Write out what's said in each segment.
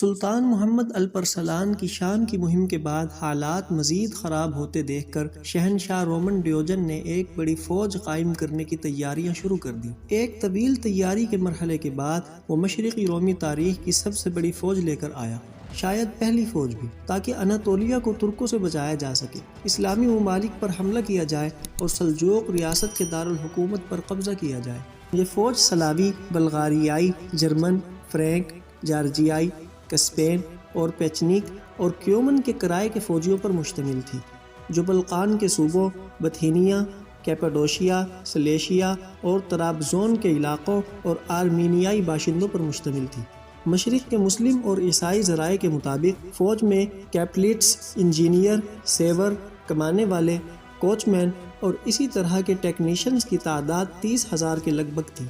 سلطان محمد الپرسلان کی شام کی مہم کے بعد حالات مزید خراب ہوتے دیکھ کر شہنشاہ رومن ڈیوجن نے ایک بڑی فوج قائم کرنے کی تیاریاں شروع کر دی۔ ایک طویل تیاری کے مرحلے کے بعد وہ مشرقی رومی تاریخ کی سب سے بڑی فوج لے کر آیا، شاید پہلی فوج بھی، تاکہ اناطولیہ کو ترکوں سے بچایا جا سکے، اسلامی ممالک پر حملہ کیا جائے اور سلجوق ریاست کے دارالحکومت پر قبضہ کیا جائے۔ یہ فوج سلاوی، بلغاریائی، جرمن، فرینک، جارجیائی، کسپین اور پیچنیک اور کیومن کے کرائے کے فوجیوں پر مشتمل تھی، جو بلقان کے صوبوں بتھینیا، کیپاڈوشیا، سلیشیا اور طرابزون کے علاقوں اور آرمینیائی باشندوں پر مشتمل تھی۔ مشرق کے مسلم اور عیسائی ذرائع کے مطابق فوج میں کیپلیٹس، انجینئر، سیور، کمانے والے، کوچمین اور اسی طرح کے ٹیکنیشنز کی تعداد 30,000 کے لگ بھگ تھی۔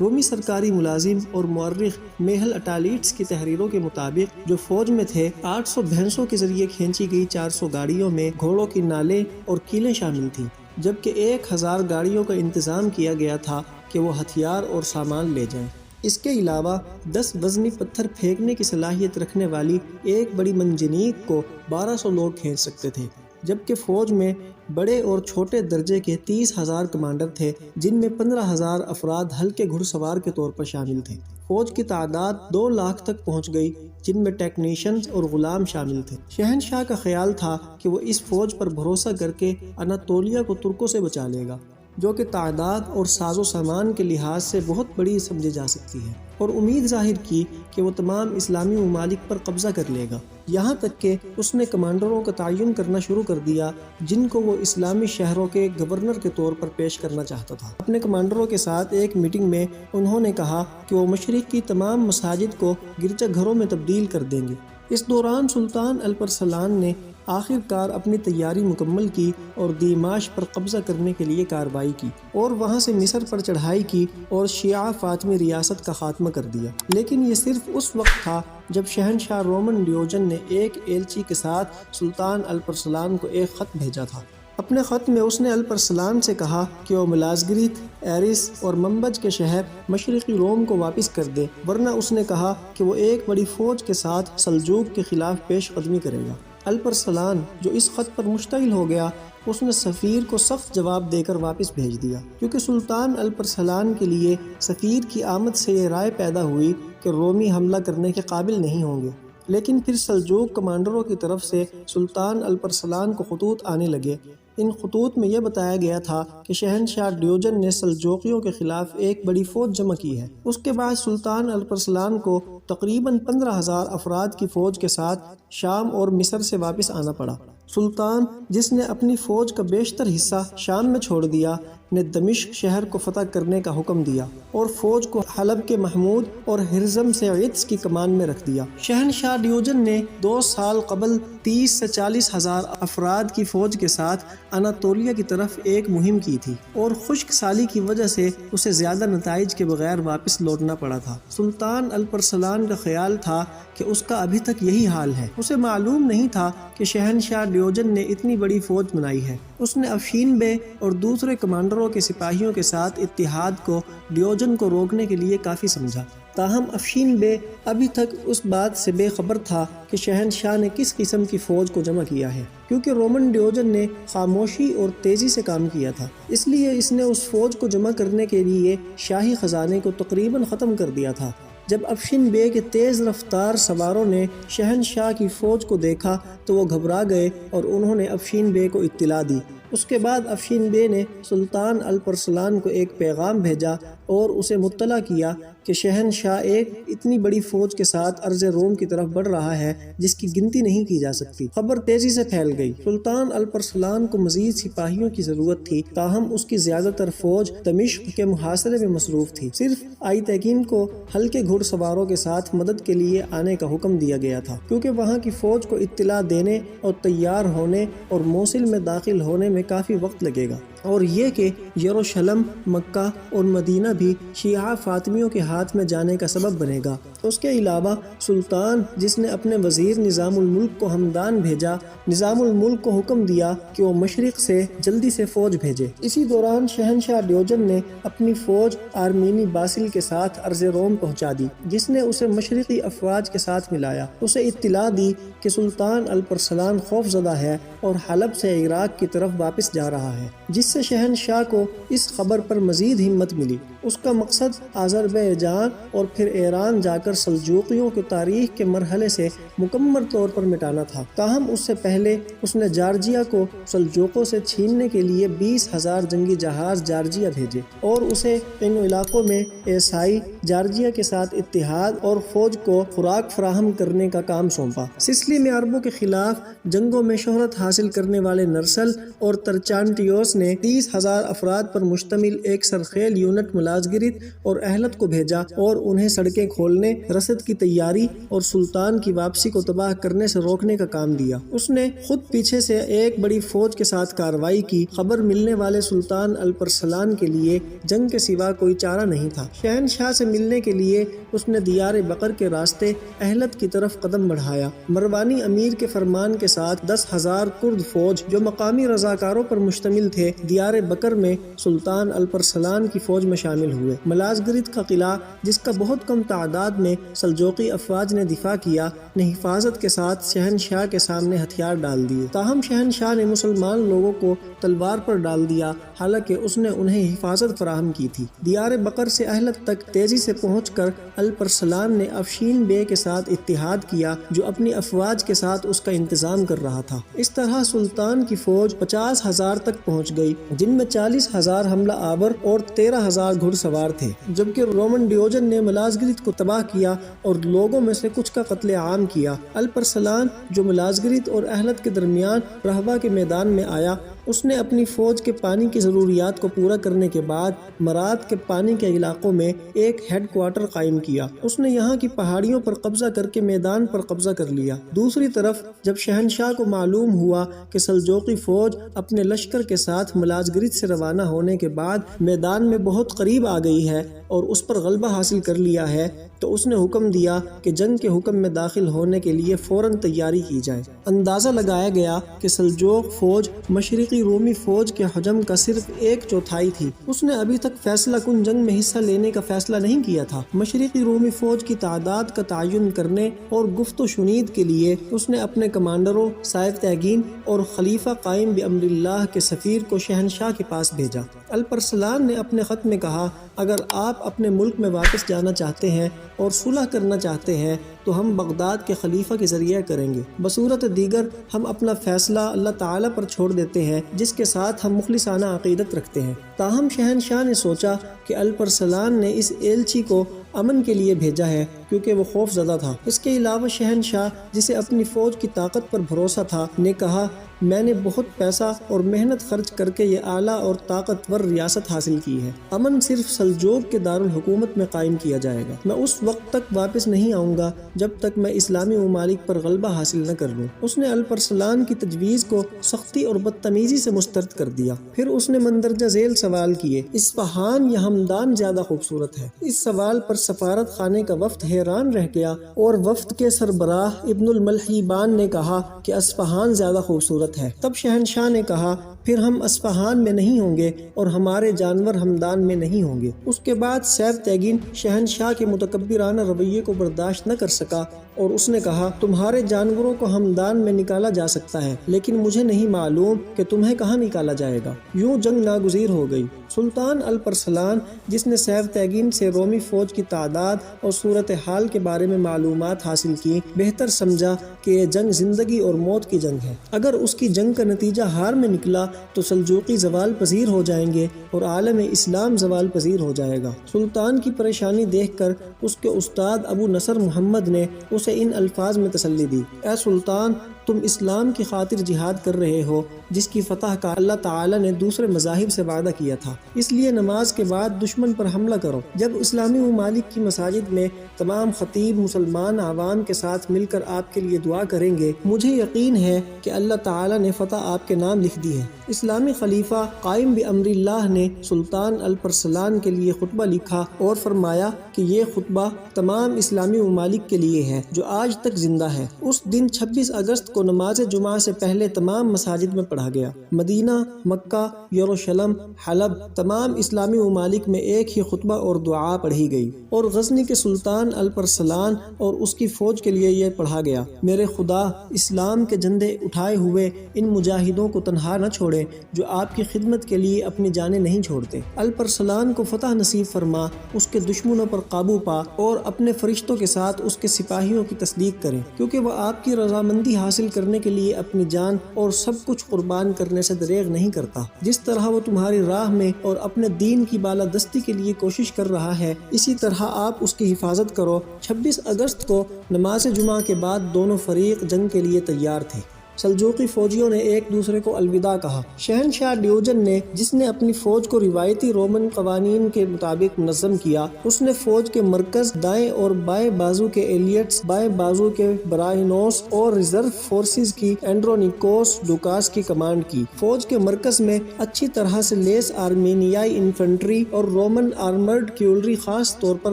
رومی سرکاری ملازم اور مورخ میہل اٹالیٹس کی تحریروں کے مطابق جو فوج میں تھے، 800 بھینسوں کے ذریعے کھینچی گئی 400 گاڑیوں میں گھوڑوں کی نالیں اور کیلیں شامل تھیں، جبکہ 1000 گاڑیوں کا انتظام کیا گیا تھا کہ وہ ہتھیار اور سامان لے جائیں۔ اس کے علاوہ 10 وزنی پتھر پھینکنے کی صلاحیت رکھنے والی ایک بڑی منجنیق کو 1200 لوگ کھینچ سکتے تھے، جبکہ فوج میں بڑے اور چھوٹے درجے کے 30,000 کمانڈر تھے، جن میں 15,000 افراد ہلکے گھڑ سوار کے طور پر شامل تھے۔ فوج کی تعداد 2 لاکھ تک پہنچ گئی، جن میں ٹیکنیشنز اور غلام شامل تھے۔ شہنشاہ کا خیال تھا کہ وہ اس فوج پر بھروسہ کر کے اناطولیہ کو ترکوں سے بچا لے گا، جو کہ تعداد اور ساز و سامان کے لحاظ سے بہت بڑی سمجھی جا سکتی ہے، اور امید ظاہر کی کہ وہ تمام اسلامی ممالک پر قبضہ کر لے گا۔ یہاں تک کہ اس نے کمانڈروں کا تعین کرنا شروع کر دیا، جن کو وہ اسلامی شہروں کے گورنر کے طور پر پیش کرنا چاہتا تھا۔ اپنے کمانڈروں کے ساتھ ایک میٹنگ میں انہوں نے کہا کہ وہ مشرق کی تمام مساجد کو گرجا گھروں میں تبدیل کر دیں گے۔ اس دوران سلطان الپرسلان نے آخر کار اپنی تیاری مکمل کی اور دیماش پر قبضہ کرنے کے لیے کارروائی کی اور وہاں سے مصر پر چڑھائی کی اور شیعہ فاطمی ریاست کا خاتمہ کر دیا۔ لیکن یہ صرف اس وقت تھا جب شہنشاہ رومن ڈیوجن نے ایک ایلچی کے ساتھ سلطان الپرسلان کو ایک خط بھیجا تھا۔ اپنے خط میں اس نے الپرسلان سے کہا کہ وہ ملازگریت، ایرس اور منبج کے شہر مشرقی روم کو واپس کر دے، ورنہ اس نے کہا کہ وہ ایک بڑی فوج کے ساتھ سلجوق کے خلاف پیش قدمی کرے گا۔ الپرسلان جو اس خط پر مشتعل ہو گیا، اس نے سفیر کو سخت جواب دے کر واپس بھیج دیا، کیونکہ سلطان الپرسلان کے لیے سفیر کی آمد سے یہ رائے پیدا ہوئی کہ رومی حملہ کرنے کے قابل نہیں ہوں گے۔ لیکن پھر سلجوق کمانڈروں کی طرف سے سلطان الپرسلان کو خطوط آنے لگے۔ ان خطوط میں یہ بتایا گیا تھا کہ شہنشاہ ڈیوجن نے سلجوقیوں کے خلاف ایک بڑی فوج جمع کی ہے۔ اس کے بعد سلطان الپرسلان کو تقریباً 15,000 افراد کی فوج کے ساتھ شام اور مصر سے واپس آنا پڑا۔ سلطان، جس نے اپنی فوج کا بیشتر حصہ شام میں چھوڑ دیا، نے دمشق شہر کو فتح کرنے کا حکم دیا اور فوج کو حلب کے محمود اور ہرزم سے عدس کی کمان میں رکھ دیا۔ شہنشاہ ڈیوجن نے 2 سال قبل 30 سے 40,000 افراد کی فوج کے ساتھ اناطولیہ کی طرف ایک مہم کی تھی، اور خشک سالی کی وجہ سے اسے زیادہ نتائج کے بغیر واپس لوٹنا پڑا تھا۔ سلطان الپرسلان کا خیال تھا کہ اس کا ابھی تک یہی حال ہے۔ اسے معلوم نہیں تھا کہ شہنشاہ ڈیوجن نے اتنی بڑی فوج بنائی ہے۔ اس نے افشین بے اور دوسرے کمانڈروں کے سپاہیوں کے ساتھ اتحاد کو ڈیوجن کو روکنے کے لیے کافی سمجھا، تاہم افشین بے ابھی تک اس بات سے بے خبر تھا کہ شہنشاہ نے کس قسم کی فوج کو جمع کیا ہے، کیونکہ رومن ڈیوجن نے خاموشی اور تیزی سے کام کیا تھا، اس لیے اس نے اس فوج کو جمع کرنے کے لیے شاہی خزانے کو تقریباً ختم کر دیا تھا۔ جب افشین بے کے تیز رفتار سواروں نے شہنشاہ کی فوج کو دیکھا تو وہ گھبرا گئے اور انہوں نے افشین بے کو اطلاع دی۔ اس کے بعد افشین بے نے سلطان الپرسلان کو ایک پیغام بھیجا اور اسے مطلع کیا کہ شہنشاہ ایک اتنی بڑی فوج کے ساتھ ارض روم کی طرف بڑھ رہا ہے جس کی گنتی نہیں کی جا سکتی۔ خبر تیزی سے پھیل گئی۔ سلطان الپرسلان کو مزید سپاہیوں کی ضرورت تھی، تاہم اس کی زیادہ تر فوج دمشق کے محاصرے میں مصروف تھی۔ صرف آئی تیکین کو ہلکے گھڑ سواروں کے ساتھ مدد کے لیے آنے کا حکم دیا گیا تھا، کیونکہ وہاں کی فوج کو اطلاع دینے اور تیار ہونے اور موصل میں داخل ہونے میں کافی وقت لگے گا۔ اور یہ کہ یروشلم، مکہ اور مدینہ بھی شیعہ فاطمیوں کے ہاتھ میں جانے کا سبب بنے گا۔ اس کے علاوہ سلطان، جس نے اپنے وزیر نظام الملک کو ہمدان بھیجا، نظام الملک کو حکم دیا کہ وہ مشرق سے جلدی سے فوج بھیجے۔ اسی دوران شہنشاہ ڈیوجن نے اپنی فوج آرمینی باسل کے ساتھ عرض روم پہنچا دی، جس نے اسے مشرقی افواج کے ساتھ ملایا۔ اسے اطلاع دی کہ سلطان الپرسلان خوف زدہ ہے اور حلب سے عراق کی طرف واپس جا رہا ہے، جس سے شہنشاہ کو اس خبر پر مزید ہمت ملی۔ اس کا مقصد آذربائیجان اور پھر ایران جا کر سلجوقیوں کی تاریخ کے مرحلے سے مکمل طور پر مٹانا تھا۔ تاہم اس سے پہلے اس نے جارجیا کو سلجوقوں سے چھیننے کے لیے 20,000 جنگی جہاز جارجیا بھیجے اور اسے ان علاقوں میں عیسائی جارجیا کے ساتھ اتحاد اور فوج کو خوراک فراہم کرنے کا کام سونپا۔ سسلی میں عربوں کے خلاف جنگوں میں شہرت حاصل کرنے والے نرسل اور ترچانٹیوس نے 30,000 افراد پر مشتمل ایک سرخیل یونٹ ملازگرت اور اہلت کو بھیجا اور انہیں سڑکیں کھولنے، رسد کی تیاری اور سلطان کی واپسی کو تباہ کرنے سے روکنے کا کام دیا۔ اس نے خود پیچھے سے ایک بڑی فوج کے ساتھ کارروائی کی۔ خبر ملنے والے سلطان الپرسلان کے لیے جنگ کے سوا کوئی چارہ نہیں تھا۔ شہنشاہ سے ملنے کے لیے اس نے دیار بقر کے راستے اہلت کی طرف قدم بڑھایا۔ مروانی امیر کے فرمان کے ساتھ 10,000 کرد فوج جو مقامی رضاکاروں پر مشتمل تھے، دیار بقر میں سلطان الپرسلان کی فوج میں شامل ہوئے۔ ملازگرت کا قلعہ، جس کا بہت کم تعداد میں سلجوقی افواج نے دفاع کیا، نے حفاظت کے ساتھ شہنشاہ کے سامنے ہتھیار ڈال دیے۔ تاہم شہنشاہ نے مسلمان لوگوں کو تلوار پر ڈال دیا، حالانکہ اس نے انہیں حفاظت فراہم کی تھی۔ دیار بقر سے اہلت تک تیزی سے پہنچ کر الپرسلان نے افشین بے کے ساتھ اتحاد کیا، جو اپنی افواج کے ساتھ اس کا انتظام کر رہا تھا۔ اس طرح سلطان کی فوج 50,000 تک پہنچ گئی، جن میں 40,000 حملہ آور اور 13,000 گھڑ سوار تھے، جبکہ رومن ڈیوجن نے ملازگرت کو تباہ کیا اور لوگوں میں سے کچھ کا قتل عام کیا۔ الپرسلان، جو ملازگرت اور اہلت کے درمیان رہبہ کے میدان میں آیا، اس نے اپنی فوج کے پانی کی ضروریات کو پورا کرنے کے بعد مراد کے پانی کے علاقوں میں ایک ہیڈ کوارٹر قائم کیا۔ اس نے یہاں کی پہاڑیوں پر قبضہ کر کے میدان پر قبضہ کر لیا۔ دوسری طرف جب شہنشاہ کو معلوم ہوا کہ سلجوقی فوج اپنے لشکر کے ساتھ ملازگرت سے روانہ ہونے کے بعد میدان میں بہت قریب آ گئی ہے اور اس پر غلبہ حاصل کر لیا ہے، تو اس نے حکم دیا کہ جنگ کے حکم میں داخل ہونے کے لیے فوراً تیاری کی جائے۔ اندازہ لگایا گیا کہ سلجوق فوج مشرقی رومی فوج کے حجم کا صرف 1/4 تھی۔ اس نے ابھی تک فیصلہ کن جنگ میں حصہ لینے کا فیصلہ نہیں کیا تھا۔ مشرقی رومی فوج کی تعداد کا تعین کرنے اور گفت و شنید کے لیے اس نے اپنے کمانڈروں سیف تیگین اور خلیفہ قائم بامر اللہ کے سفیر کو شہنشاہ کے پاس بھیجا۔ الپرسلان نے اپنے خط میں کہا، اگر آپ اپنے ملک میں واپس جانا چاہتے ہیں اور صلح کرنا چاہتے ہیں تو ہم بغداد کے خلیفہ کے ذریعہ کریں گے۔ بصورت دیگر ہم اپنا فیصلہ اللہ تعالیٰ پر چھوڑ دیتے ہیں، جس کے ساتھ ہم مخلصانہ عقیدت رکھتے ہیں۔ تاہم شہنشاہ نے سوچا کہ الپرسلان نے اس ایلچی کو امن کے لیے بھیجا ہے، کیونکہ وہ خوف زدہ تھا۔ اس کے علاوہ شہنشاہ، جسے اپنی فوج کی طاقت پر بھروسہ تھا، نے کہا، میں نے بہت پیسہ اور محنت خرچ کر کے یہ اعلیٰ اور طاقتور ریاست حاصل کی ہے۔ امن صرف سلجوق کے دارالحکومت میں قائم کیا جائے گا۔ میں اس وقت تک واپس نہیں آؤں گا جب تک میں اسلامی ممالک پر غلبہ حاصل نہ کر لوں۔ اس نے الپرسلان کی تجویز کو سختی اور بدتمیزی سے مسترد کر دیا۔ پھر اس نے مندرجہ ذیل سوال کیے، اصفہان یا ہمدان زیادہ خوبصورت ہے؟ اس سوال پر سفارت خانے کا وفد حیران رہ گیا اور وفد کے سربراہ ابن الملحیبان نے کہا کہ اصفہان زیادہ خوبصورت ہے۔ تب شہنشاہ نے کہا، پھر ہم اصفہان میں نہیں ہوں گے اور ہمارے جانور ہمدان میں نہیں ہوں گے۔ اس کے بعد سیف تیگین شہنشاہ کے متکبرانہ رویے کو برداشت نہ کر سکا اور اس نے کہا، تمہارے جانوروں کو ہمدان میں نکالا جا سکتا ہے، لیکن مجھے نہیں معلوم کہ تمہیں کہاں نکالا جائے گا۔ یوں جنگ ناگزیر ہو گئی۔ سلطان الپرسلان، جس نے سیف تیگین سے رومی فوج کی تعداد اور صورتحال کے بارے میں معلومات حاصل کی، بہتر سمجھا کہ یہ جنگ زندگی اور موت کی جنگ ہے۔ اگر اس کی جنگ کا نتیجہ ہار میں نکلا تو سلجوقی زوال پذیر ہو جائیں گے اور عالم اسلام زوال پذیر ہو جائے گا۔ سلطان کی پریشانی دیکھ کر اس کے استاد ابو نصر محمد نے اسے ان الفاظ میں تسلی دی، اے سلطان، تم اسلام کی خاطر جہاد کر رہے ہو جس کی فتح کا اللہ تعالیٰ نے دوسرے مذاہب سے وعدہ کیا تھا، اس لیے نماز کے بعد دشمن پر حملہ کرو۔ جب اسلامی ممالک کی مساجد میں تمام خطیب مسلمان عوام کے ساتھ مل کر آپ کے لیے دعا کریں گے، مجھے یقین ہے کہ اللہ تعالیٰ نے فتح آپ کے نام لکھ دی ہے۔ اسلامی خلیفہ قائم بامر اللہ نے سلطان الپرسلان کے لیے خطبہ لکھا اور فرمایا کہ یہ خطبہ تمام اسلامی ممالک کے لیے ہے جو آج تک زندہ ہے۔ اس دن 26 اگست کو نماز جمعہ سے پہلے تمام مساجد میں پڑھا گیا۔ مدینہ، مکہ، یروشلم، حلب، تمام اسلامی ممالک میں ایک ہی خطبہ اور دعا پڑھی گئی، اور غزنی کے سلطان الپرسلان اور اس کی فوج کے لیے یہ پڑھا گیا: میرے خدا، اسلام کے جھنڈے اٹھائے ہوئے ان مجاہدوں کو تنہا نہ چھوڑے جو آپ کی خدمت کے لیے اپنی جانیں نہیں چھوڑتے۔ الپرسلان کو فتح نصیب فرما، اس کے دشمنوں پر قابو پا اور اپنے فرشتوں کے ساتھ اس کے سپاہیوں کی تصدیق کریں، کیونکہ وہ آپ کی رضامندی حاصل کرنے کے لیے اپنی جان اور سب کچھ قربان کرنے سے دریغ نہیں کرتا۔ جس طرح وہ تمہاری راہ میں اور اپنے دین کی بالادستی کے لیے کوشش کر رہا ہے، اسی طرح آپ اس کی حفاظت کرو۔ 26 اگست کو نماز جمعہ کے بعد دونوں فریق جنگ کے لیے تیار تھے۔ سلجوقی فوجیوں نے ایک دوسرے کو الوداع کہا۔ شہنشاہ ڈیوجن نے، جس نے اپنی فوج کو روایتی رومن قوانین کے مطابق منظم کیا، اس نے فوج کے مرکز، دائیں اور بائیں بازو کے ایلیٹس، بائیں بازو کے برائنوس اور ریزرو فورسز کی اینڈرونیکوس ڈوکاس کی کمانڈ کی۔ فوج کے مرکز میں اچھی طرح سے لیس آرمینیائی انفنٹری اور رومن آرمرڈ کیولری، خاص طور پر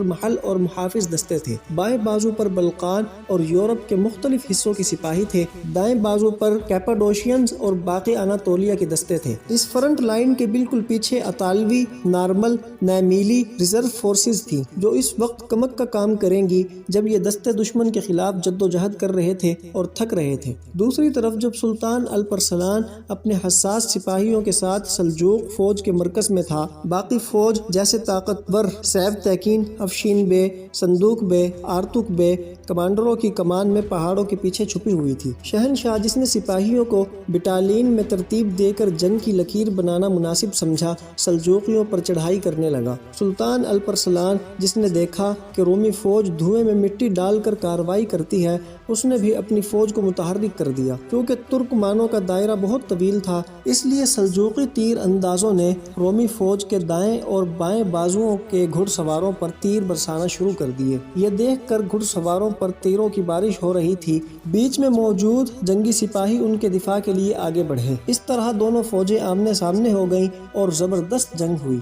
محل اور محافظ دستے تھے۔ بائیں بازو پر بلقان اور یورپ کے مختلف حصوں کے سپاہی تھے۔ دائیں بازو پر کیپاڈوشینز اور باقی اناطولیہ کے دستے تھے۔ اس فرنٹ لائن کے بالکل پیچھے اطالوی، نارمل، نیمیلی ریزرو فورسز تھیں جو اس وقت کمک کا کام کریں گی جب یہ دستے دشمن کے خلاف جدوجہد کر رہے تھے اور تھک رہے تھے۔ دوسری طرف جب سلطان الپرسلان اپنے حساس سپاہیوں کے ساتھ سلجوق فوج کے مرکز میں تھا، باقی فوج جیسے طاقتور سیب تیکین، افشین بے، صندوق بے، آرتوک بے کمانڈروں کی کمان میں پہاڑوں کے پیچھے چھپی ہوئی تھی۔ شہنشاہ، جس نے سپاہیوں کو بٹالین میں ترتیب دے کر جنگ کی لکیر بنانا مناسب سمجھا، سلجوقیوں پر چڑھائی کرنے لگا۔ سلطان الپرسلان، جس نے دیکھا کہ رومی فوج دھوئے میں مٹی ڈال کر کارروائی کرتی ہے، اس نے بھی اپنی فوج کو متحرک کر دیا۔ کیونکہ ترکمانوں کا دائرہ بہت طویل تھا، اس لیے سلجوقی تیر اندازوں نے رومی فوج کے دائیں اور بائیں بازوؤں کے گھڑ سواروں پر تیر برسانا شروع کر دیے۔ یہ دیکھ کر گھڑ سواروں پر تیروں کی بارش ہو رہی تھی۔ بیچ میں موجود جنگی سپاہی ان کے دفاع کے لیے آگے بڑھے۔ اس طرح دونوں فوجیں آمنے سامنے ہو گئیں اور زبردست جنگ ہوئی۔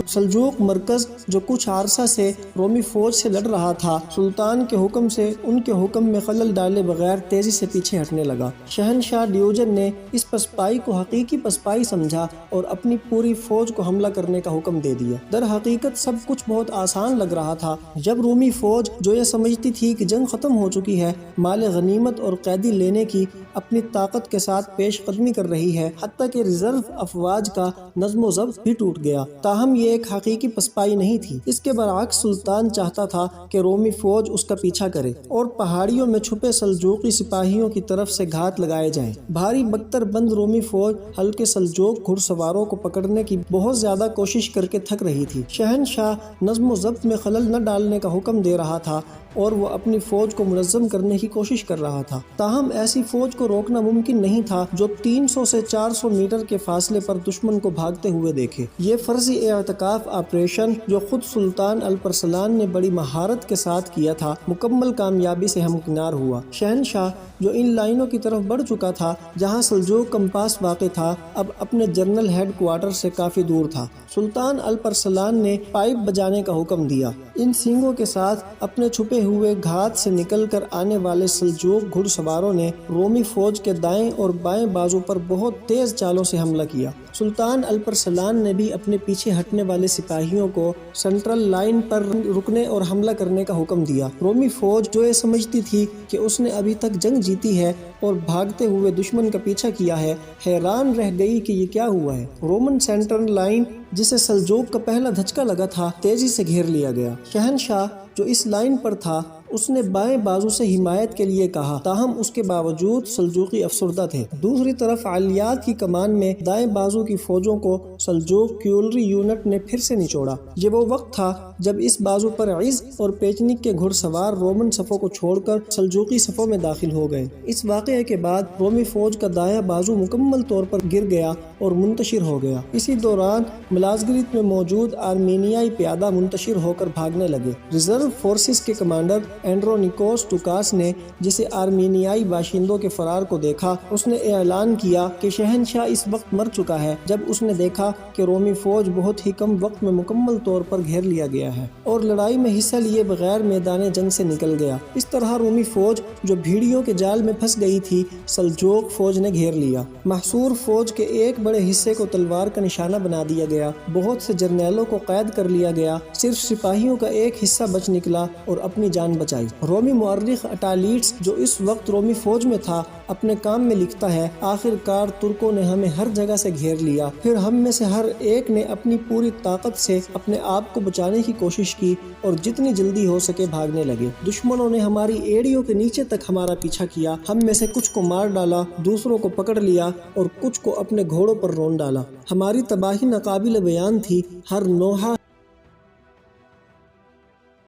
سلجوق مرکز، جو کچھ عرصہ سے رومی فوج سے لڑ رہا تھا، سلطان کے حکم سے ان کے حکم میں خلل ڈالے بغیر تیزی سے پیچھے ہٹنے لگا۔ شہنشاہ ڈیوجن نے اس پسپائی کو حقیقی پسپائی سمجھا اور اپنی پوری فوج کو حملہ کرنے کا حکم دے دیا۔ در حقیقت سب کچھ بہت آسان لگ رہا تھا۔ جب رومی فوج، جو یہ سمجھتی تھی کہ جنگ ختم ہو چکی ہے، مال غنیمت اور قیدی لینے کی اپنی طاقت کے ساتھ پیش قدمی کر رہی ہے، حتیٰ کہ ریزرو افواج کا نظم و ضبط بھی ٹوٹ گیا، تاہم یہ ایک حقیقی پسپائی نہیں تھی۔ اس کے برعکس سلطان چاہتا تھا کہ رومی فوج اس کا پیچھا کرے اور پہاڑیوں میں چھپے سلجوقی سپاہیوں کی طرف سے گھات لگائے جائیں۔ بھاری بختر بند رومی فوج ہلکے سلجوق گھڑ سواروں کو پکڑنے کی بہت زیادہ کوشش کر کے تھک رہی تھی۔ شہنشاہ نظم و ضبط میں خلل نہ ڈالنے کا حکم دے رہا تھا اور وہ اپنی فوج کو منظم کرنے کی کوشش کر رہا تھا، تاہم ایسی فوج کو روکنا ممکن نہیں تھا جو 300 سے 400 میٹر کے فاصلے پر دشمن کو بھاگتے ہوئے دیکھے۔ یہ فرضی اعتکاف آپریشن، جو خود سلطان الپرسلان نے بڑی مہارت کے ساتھ کیا تھا، مکمل کامیابی سے ہمکنار ہوا۔ شہنشاہ، جو ان لائنوں کی طرف بڑھ چکا تھا جہاں سلجوق کمپاس واقع تھا، اب اپنے جنرل ہیڈ کوارٹر سے کافی دور تھا۔ سلطان الپرسلان نے پائپ بجانے کا حکم دیا۔ ان سینگوں کے ساتھ اپنے چھپے ہوئے گھات سے نکل کر آنے والے سلجوق گھڑ سواروں نے رومی فوج کے دائیں اور بائیں بازو پر بہت تیز چالوں سے حملہ کیا۔ سلطان الپرسلان نے بھی اپنے پیچھے ہٹنے والے سپاہیوں کو سینٹرل لائن پر رکنے اور حملہ کرنے کا حکم دیا۔ رومی فوج، جو یہ سمجھتی تھی کہ اس نے ابھی تک جنگ جیتی ہے اور بھاگتے ہوئے دشمن کا پیچھا کیا ہے، حیران رہ گئی کہ یہ کیا ہوا ہے۔ رومن سینٹرل لائن، جسے سلجوق کا پہلا دھچکا لگا تھا، تیزی سے گھیر لیا گیا۔ شہنشاہ، جو اس لائن پر تھا، اس نے بائیں بازو سے حمایت کے لیے کہا، تاہم اس کے باوجود سلجوقی افسردہ تھے۔ دوسری طرف علیات کی کمان میں دائیں بازو کی فوجوں کو سلجوق کیولری یونٹ نے پھر سے نچوڑا۔ یہ وہ وقت تھا جب اس بازو پر عز اور پیچنک کے گھڑ سوار رومن صفوں کو چھوڑ کر سلجوقی صفوں میں داخل ہو گئے۔ اس واقعے کے بعد رومی فوج کا دایاں بازو مکمل طور پر گر گیا اور منتشر ہو گیا۔ اسی دوران ملازگرت میں موجود آرمینیائی پیادہ منتشر ہو کر بھاگنے لگے۔ ریزرو فورسز کے کمانڈر اینڈرونیکوس ٹوکاس نے، جسے آرمینیائی باشندوں کے فرار کو دیکھا، اس نے اعلان کیا کہ شہنشاہ اس وقت مر چکا ہے جب اس نے دیکھا کہ رومی فوج بہت ہی کم وقت میں مکمل طور پر گھیر لیا گیا ہے اور لڑائی میں حصہ لیے بغیر میدان جنگ سے نکل گیا۔ اس طرح رومی فوج جو بھیڑیوں کے جال میں پھنس گئی تھی، سلجوق فوج نے گھیر لیا۔ محصور فوج کے ایک بڑے حصے کو تلوار کا نشانہ بنا دیا گیا، بہت سے جرنیلوں کو قید کر لیا گیا، صرف سپاہیوں کا ایک حصہ بچ نکلا اور اپنی جان بچائی۔ رومی مورخ اٹالیڈس، جو اس وقت رومی فوج میں تھا، اپنے کام میں لکھتا ہے، آخر کار ترکوں نے ہمیں ہر جگہ سے گھیر لیا، پھر ہم میں سے ہر ایک نے اپنی پوری طاقت سے اپنے آپ کو بچانے کی کوشش کی اور جتنی جلدی ہو سکے بھاگنے لگے۔ دشمنوں نے ہماری ایڑیوں کے نیچے تک ہمارا پیچھا کیا، ہم میں سے کچھ کو مار ڈالا، دوسروں کو پکڑ لیا اور کچھ کو اپنے گھوڑوں پر رون ڈالا۔ ہماری تباہی ناقابل بیان تھی، ہر نوحہ